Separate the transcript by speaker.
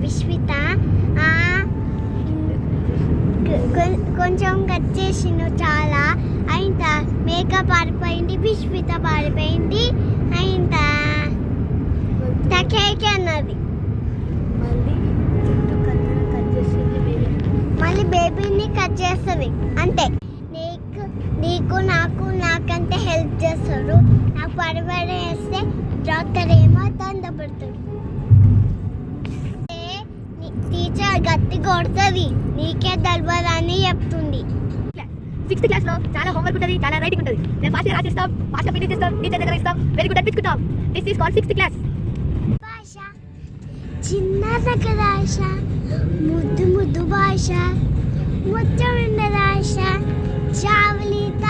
Speaker 1: విశ్విత కొంచెం కట్ చేసిండు చాలా అయిన మేకప్ పారిపోయింది విశ్విత పారిపోయింది అయిన కేక్ అన్నది మళ్ళీ బేబీని కట్ చేస్తుంది అంతే నీకు నాకంటే హెల్ప్ చేస్తాడు నాకు పరిపాలన చేస్తే డాక్టర్ ఏమో తొందరపడతాడు టీచర్ గట్టి కొడుతుంది నీకే దల్బరాని చెప్తుంది
Speaker 2: 6th క్లాస్ లో చాలా హోంవర్క్ ఉంటుంది చాలా రైటింగ్ ఉంటుంది నేను ఫాస్ట్ గా రాసేస్తాం ఫాస్ట్ గా ఫినిష్ చేస్తాం టీచర్ దగ్గర ఇస్తాం వెరీ గుడ్ అనిపించుకుంటాం this is called 6th class
Speaker 1: భాష చిన్న దగ్గర ఆశ ముద్దు భాష ముచ్చమైన ఆశ చావలిత